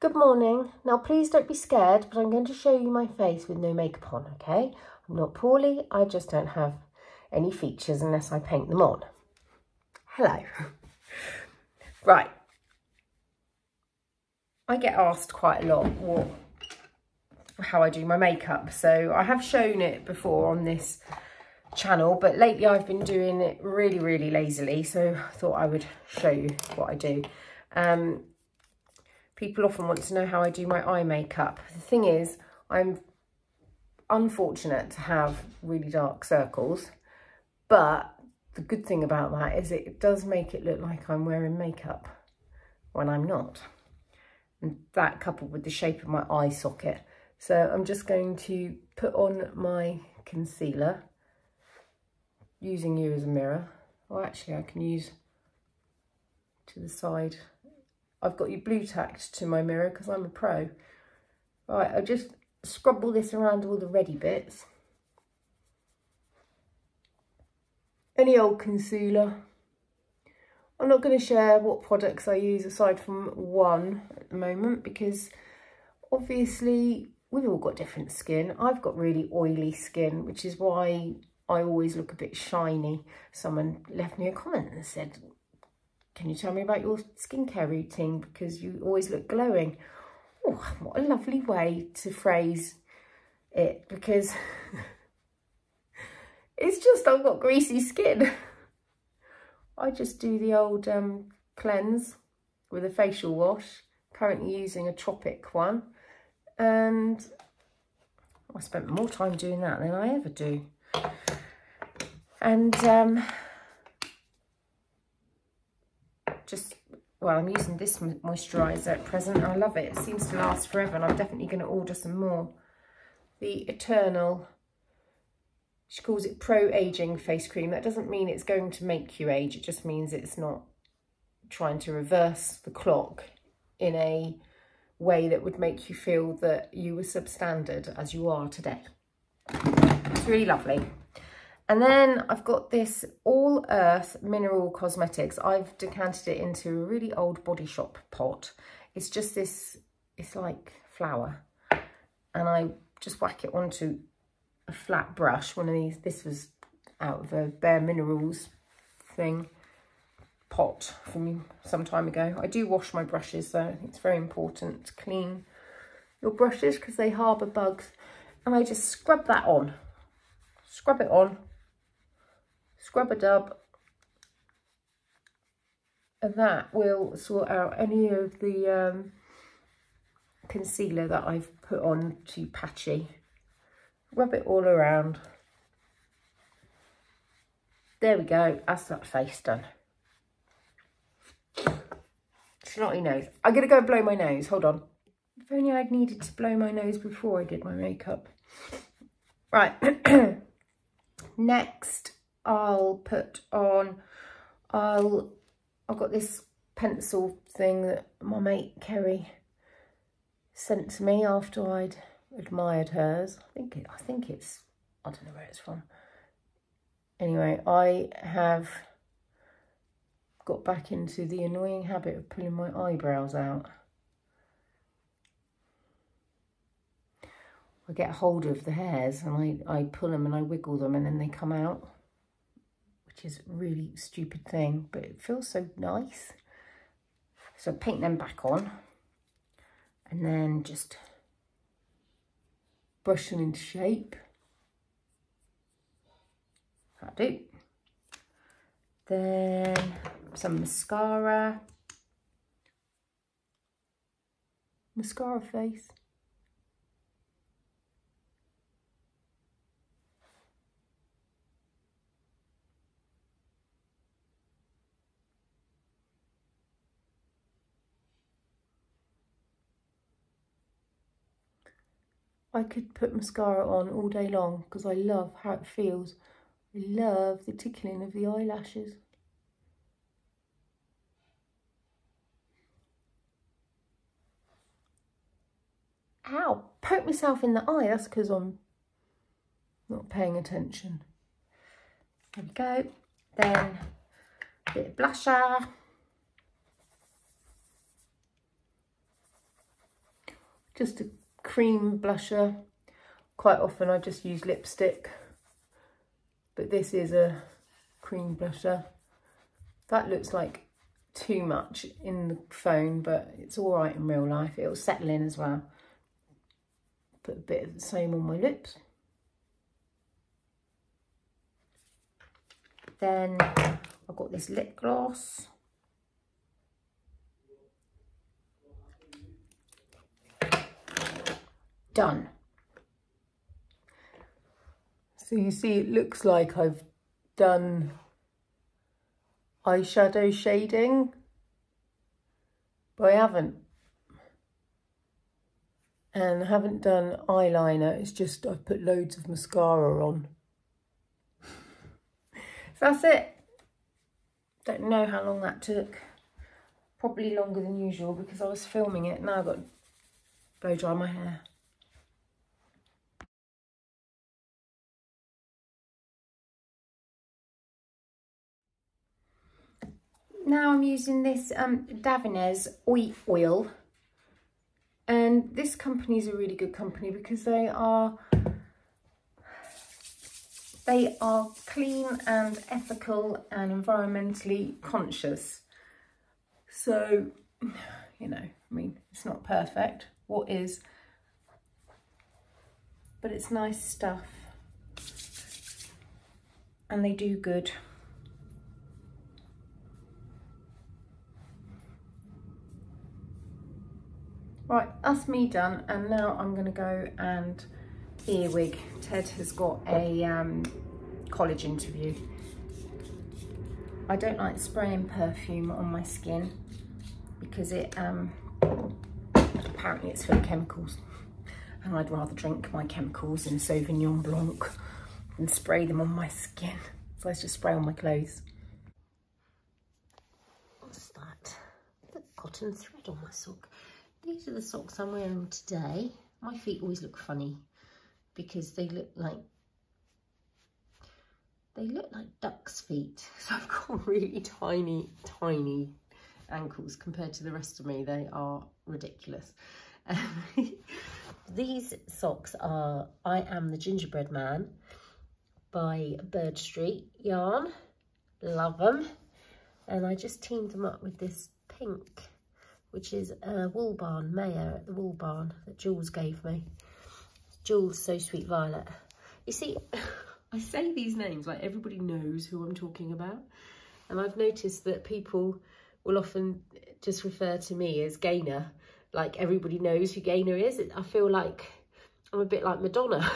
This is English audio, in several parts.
Good morning. Now please don't be scared, but I'm going to show you my face with no makeup on, okay? I'm not poorly, I just don't have any features unless I paint them on. Hello. Right. I get asked quite a lot how I do my makeup. So I have shown it before on this channel, but lately I've been doing it really, really lazily. So I thought I would show you what I do. People often want to know how I do my eye makeup. The thing is, I'm unfortunate to have really dark circles, but the good thing about that is it does make it look like I'm wearing makeup when I'm not. And that coupled with the shape of my eye socket. So I'm just going to put on my concealer using you as a mirror. Or actually I can use to the side. I've got you blue tacked to my mirror because I'm a pro. Right, I'll just scrub all this around all the ready bits. Any old concealer. I'm not going to share what products I use aside from one at the moment because obviously we've all got different skin. I've got really oily skin, which is why I always look a bit shiny. Someone left me a comment and said, can you tell me about your skincare routine because you always look glowing? Oh, what a lovely way to phrase it, because it's just I've got greasy skin. I just do the old cleanse with a facial wash, currently using a Tropic one, and I spent more time doing that than I ever do. And well, I'm using this moisturiser at present. I love it. It seems to last forever, and I'm definitely going to order some more. The Eternal, she calls it pro-aging face cream. That doesn't mean it's going to make you age. It just means it's not trying to reverse the clock in a way that would make you feel that you were substandard as you are today. It's really lovely. And then I've got this All Earth Mineral Cosmetics. I've decanted it into a really old Body Shop pot. It's just this, it's like flour. And I just whack it onto a flat brush. One of these, this was out of a Bare Minerals thing, pot from some time ago. I do wash my brushes, so I think it's very important to clean your brushes because they harbour bugs. And I just scrub that on. Scrub it on. Scrub a dub, and that will sort out any of the concealer that I've put on too patchy. Rub it all around. There we go, that's that face done. Snotty nose. I'm going to go and blow my nose, hold on. If only I'd needed to blow my nose before I did my makeup. Right, next I'll put on, I've got this pencil thing that my mate Kerry sent to me after I'd admired hers. I think it's, I don't know where it's from. Anyway, I have got back into the annoying habit of pulling my eyebrows out. I get hold of the hairs and I pull them and I wiggle them and then they come out, which is a really stupid thing, but it feels so nice. So paint them back on and then just brush them into shape. That'll do. Then some mascara. Mascara face. I could put mascara on all day long because I love how it feels. I love the tickling of the eyelashes. Ow, poke myself in the eye. That's because I'm not paying attention. There we go. Then a bit of blusher. just a cream blusher. Quite often I just use lipstick, but this is a cream blusher. That looks like too much in the phone, but it's all right in real life. It'll settle in as well. Put a bit of the same on my lips. Then I've got this lip gloss. Done. So you see, it looks like I've done eyeshadow shading, but I haven't. And I haven't done eyeliner, it's just I've put loads of mascara on. So that's it. Don't know how long that took. Probably longer than usual because I was filming it. Now I've got to blow dry my hair. Now I'm using this Davines oil. And this company is a really good company because they are clean and ethical and environmentally conscious. So, you know, I mean, it's not perfect. What is? But it's nice stuff. And they do good. Right, that's me done. And now I'm going to go and earwig. Ted has got a college interview. I don't like spraying perfume on my skin because it apparently it's full of chemicals, and I'd rather drink my chemicals in Sauvignon Blanc than spray them on my skin. So let's just spray on my clothes. What's that? The cotton thread on my sock. These are the socks I'm wearing today. My feet always look funny because they look like duck's feet. So I've got really tiny ankles compared to the rest of me. They are ridiculous. These socks are I Am the Gingerbread Man by Bird Street yarn. Love them. And I just teamed them up with this pink, which is a Wool Barn Mayo at the Wool Barn that Jules gave me. Jules So Sweet Violet. You see, I say these names like everybody knows who I'm talking about. And I've noticed that people will often just refer to me as Gaynor. Like everybody knows who Gaynor is. I feel like I'm a bit like Madonna.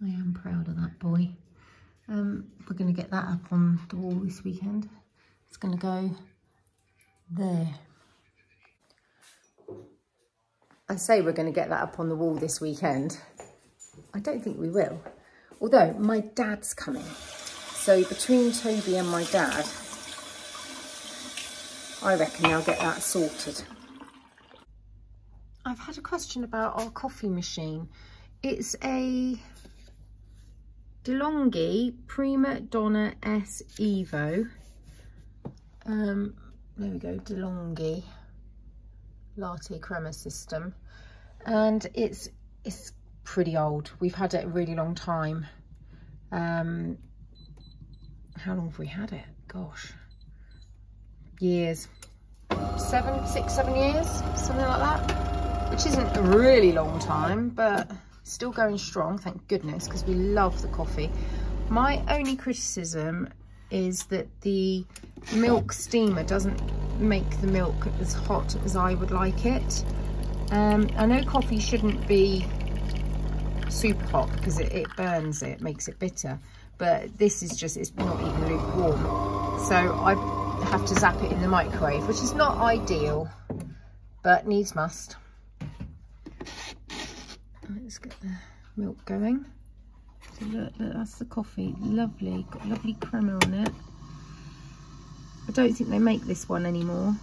I am proud of that boy. We're going to get that up on the wall this weekend. It's going to go there. I say we're going to get that up on the wall this weekend. I don't think we will. Although my dad's coming. So between Toby and my dad, I reckon I'll get that sorted. I've had a question about our coffee machine. It's a DeLonghi Prima Donna S Evo. There we go, DeLonghi latte crema system, and it's pretty old. We've had it a really long time. How long have we had it? Gosh, years. 6, 7 years, something like that, which isn't a really long time, but still going strong, thank goodness, because we love the coffee. My only criticism is that the milk steamer doesn't make the milk as hot as I would like it. I know coffee shouldn't be super hot because it burns it, makes it bitter, but this is just, it's not even lukewarm. So I have to zap it in the microwave, which is not ideal, but needs must. Let's get the milk going. So look, that's the coffee. Lovely, got lovely crema on it. I don't think they make this one anymore.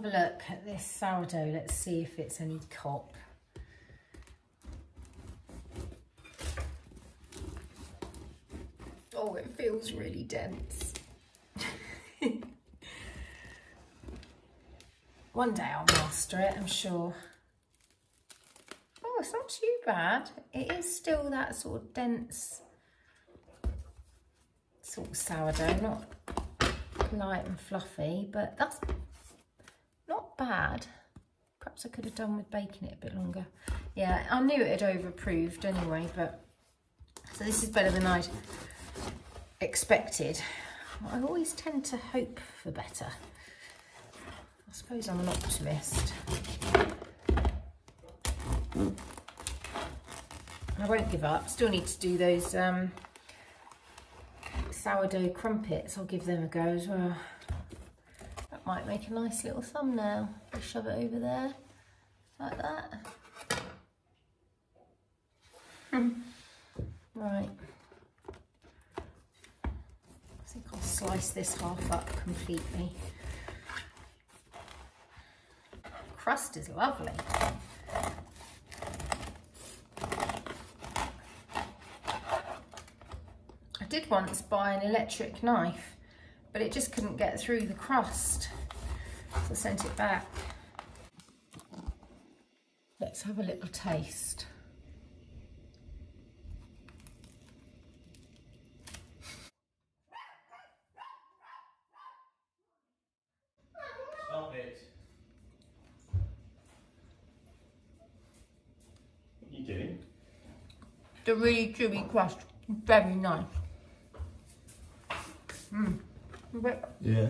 have a look at this sourdough. Let's see if it's any cop. Oh, it feels really dense. One day I'll master it, I'm sure. Oh, it's not too bad. It is still that sort of dense sort of sourdough, not light and fluffy, but that's not bad. Perhaps I could have done with baking it a bit longer. Yeah, I knew it had overapproved anyway, but so this is better than I'd expected. I always tend to hope for better. I suppose I'm an optimist. I won't give up. Still need to do those sourdough crumpets. I'll give them a go as well. That might make a nice little thumbnail. I'll shove it over there like that. Right. I think I'll slice this half up completely. Crust is lovely. I did once buy an electric knife, but it just couldn't get through the crust, so I sent it back. Let's have a little taste. Stop it. What are you doing? The really chewy crust, very nice. Yeah.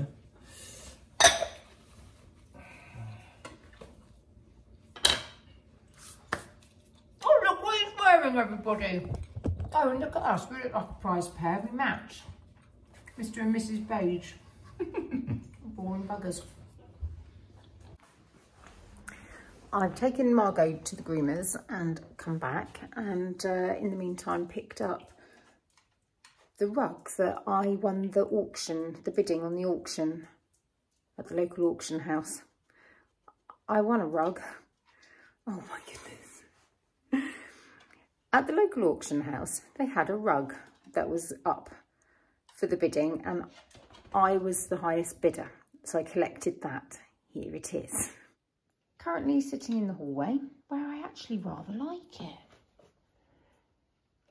Oh, look what he's wearing, everybody. Oh, and look at us, we look like a prize pair, we match. Mr. and Mrs. Beige. Boring buggers. I've taken Margot to the groomers and come back, and in the meantime picked up the rug that I won the auction, the bidding on the auction at the local auction house. I won a rug. Oh my goodness. At the local auction house, they had a rug that was up for the bidding, and I was the highest bidder. So I collected that. Here it is. Currently sitting in the hallway, where I actually rather like it.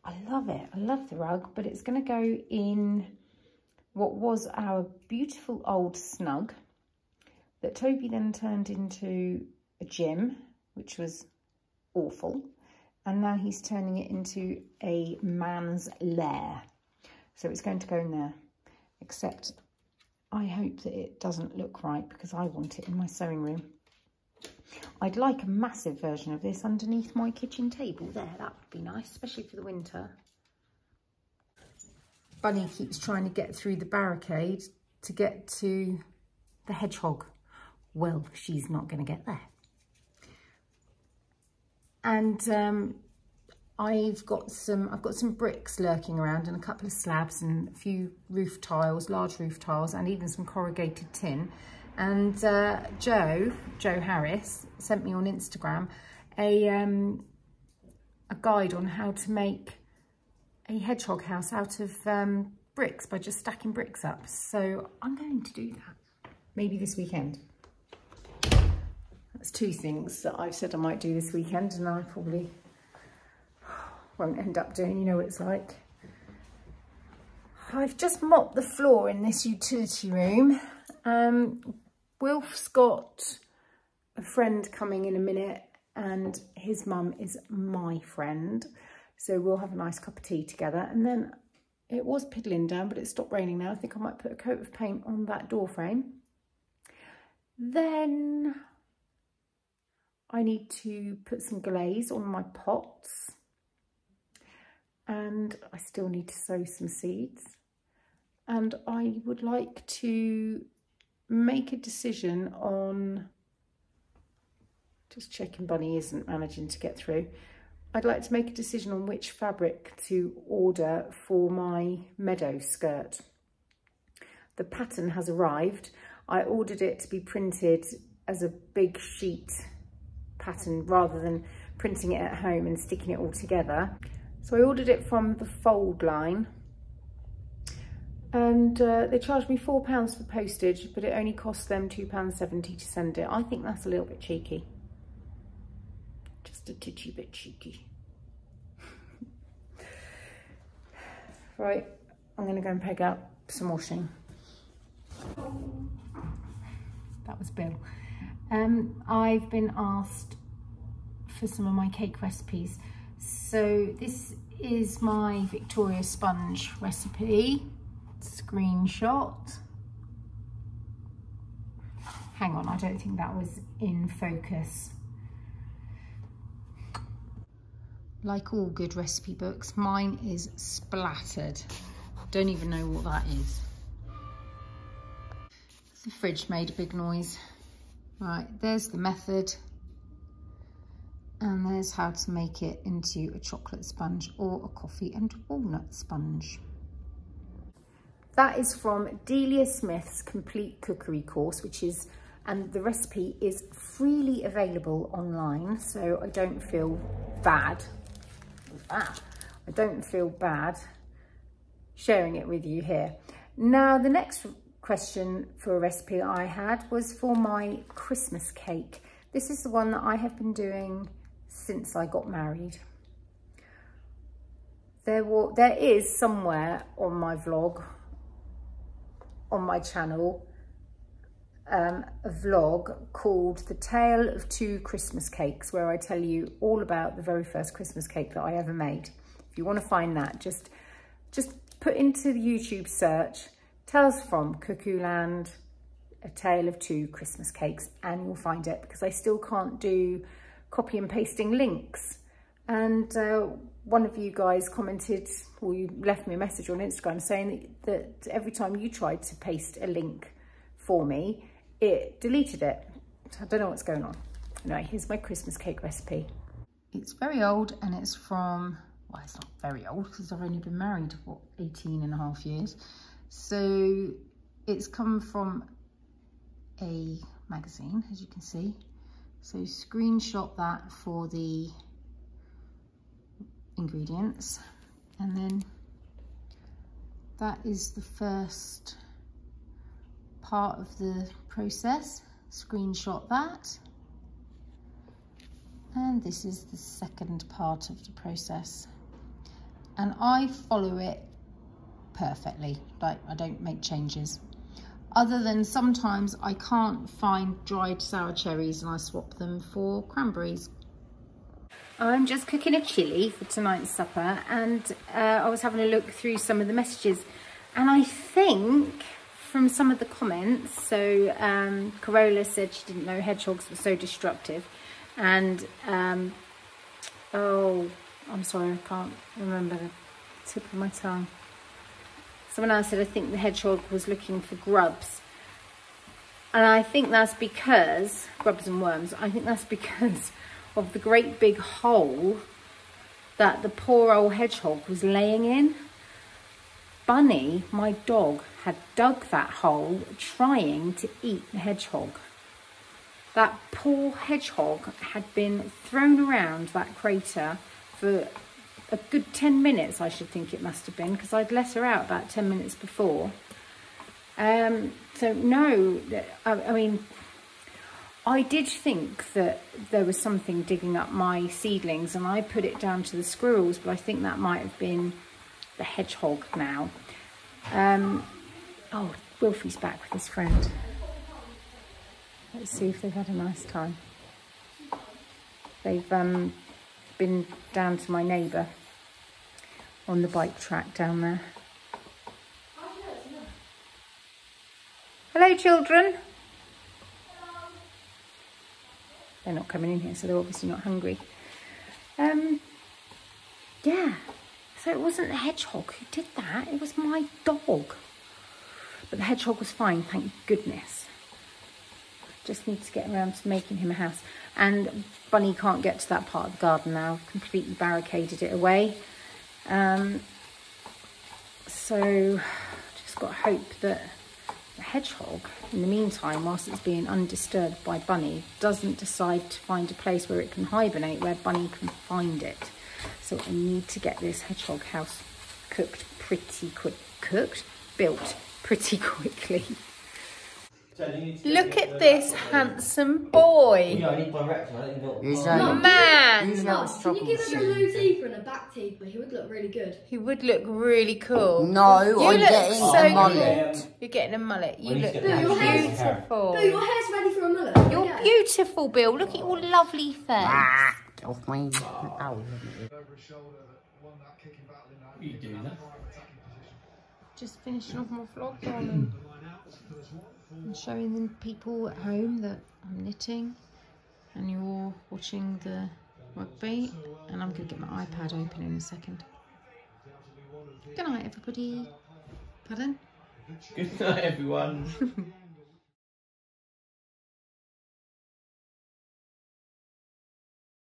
I love it. I love the rug, but it's going to go in what was our beautiful old snug that Toby then turned into a gym, which was awful. And now he's turning it into a man's lair. So it's going to go in there, except I hope that it doesn't look right because I want it in my sewing room. I'd like a massive version of this underneath my kitchen table there. That would be nice, especially for the winter. Bunny keeps trying to get through the barricade to get to the hedgehog. Well, she's not going to get there. And I've got some bricks lurking around and a couple of slabs and a few roof tiles, large roof tiles, and even some corrugated tin. And Joe Harris sent me on Instagram a guide on how to make a hedgehog house out of bricks by just stacking bricks up. So I'm going to do that, maybe this weekend. That's two things that I've said I might do this weekend, and I probably won't end up doing. You know what it's like. I've just mopped the floor in this utility room. Wilf's got a friend coming in a minute, and his mum is my friend. So we'll have a nice cup of tea together. And then it was piddling down, but it stopped raining now. I think I might put a coat of paint on that door frame. Then I need to put some glaze on my pots. And I still need to sow some seeds. And I would like to make a decision on, just checking Bunny isn't managing to get through. I'd like to make a decision on which fabric to order for my meadow skirt. The pattern has arrived. I ordered it to be printed as a big sheet pattern rather than printing it at home and sticking it all together. So I ordered it from the Fold line, and they charged me £4 for postage, but it only cost them £2.70 to send it. I think that's a little bit cheeky. Just a titchy bit cheeky. Right, I'm gonna go and peg up some washing. That was Bill. I've been asked for some of my cake recipes. So this is my Victoria sponge recipe. Screenshot. Hang on, I don't think that was in focus. Like all good recipe books, mine is splattered. Don't even know what that is. The fridge made a big noise. Right, there's the method. And there's how to make it into a chocolate sponge or a coffee and walnut sponge. That is from Delia Smith's Complete Cookery course, which is, and the recipe is freely available online, so I don't feel bad. I don't feel bad sharing it with you here. Now, the next question for a recipe I had was for my Christmas cake. This is the one that I have been doing since I got married. There is somewhere on my vlog, on my channel, a vlog called The Tale of Two Christmas Cakes, where I tell you all about the very first Christmas cake that I ever made. If you want to find that, just put into the YouTube search, Tales from Cuckoo Land, A Tale of Two Christmas Cakes, and you'll find it, because I still can't do copy and pasting links. And one of you guys commented, or you left me a message on Instagram saying that every time you tried to paste a link for me, it deleted it. I don't know what's going on. Anyway, here's my Christmas cake recipe. It's very old, and it's from, well, it's not very old because I've only been married, what, 18.5 years. So it's come from a magazine, as you can see. So screenshot that for the ingredients, and then that is the first part of the process. Screenshot that, and this is the second part of the process, and I follow it perfectly. Like, I don't make changes, other than sometimes I can't find dried sour cherries and I swap them for cranberries. I'm just cooking a chilli for tonight's supper, and I was having a look through some of the messages, and I think from some of the comments, so Corolla said she didn't know hedgehogs were so destructive, and oh, I'm sorry, I can't remember the tip of my tongue. Someone else said, I think the hedgehog was looking for grubs. And I think that's because, grubs and worms, I think that's because of the great big hole that the poor old hedgehog was laying in. Bunny, my dog, had dug that hole trying to eat the hedgehog. That poor hedgehog had been thrown around that crater for a good 10 minutes, I should think it must have been, because I'd let her out about 10 minutes before. So no, I mean, I did think that there was something digging up my seedlings, and I put it down to the squirrels, but I think that might have been the hedgehog now. Oh, Wilfie's back with his friend. Let's see if they've had a nice time. They've been down to my neighbour on the bike track down there. Hello, children. Hello. They're not coming in here, so they're obviously not hungry. Yeah, so it wasn't the hedgehog who did that, it was my dog. But the hedgehog was fine, thank goodness. Just need to get around to making him a house. And Bunny can't get to that part of the garden now. I've completely barricaded it away. So just got to hope that the hedgehog, in the meantime, whilst it's being undisturbed by Bunny, doesn't decide to find a place where it can hibernate, where Bunny can find it. So I need to get this hedgehog house built pretty quickly. Look at this handsome boy. Yeah, I need my rectum. I think not. Man! Can you give him a blue zebra and a black zebra? He would look really good. He would look really cool. No, you I'm look getting so a mullet. Cool. You're getting a mullet. You look your hair's beautiful. Bill, your hair's ready for a mullet. You're beautiful, Bill. Look at your lovely face. Off my ow. You do that. Just finishing off my vlog, darling. And showing the people at home that I'm knitting and you're watching the rugby, and I'm going to get my iPad open in a second. Good night, everybody. Pardon? Good night, everyone.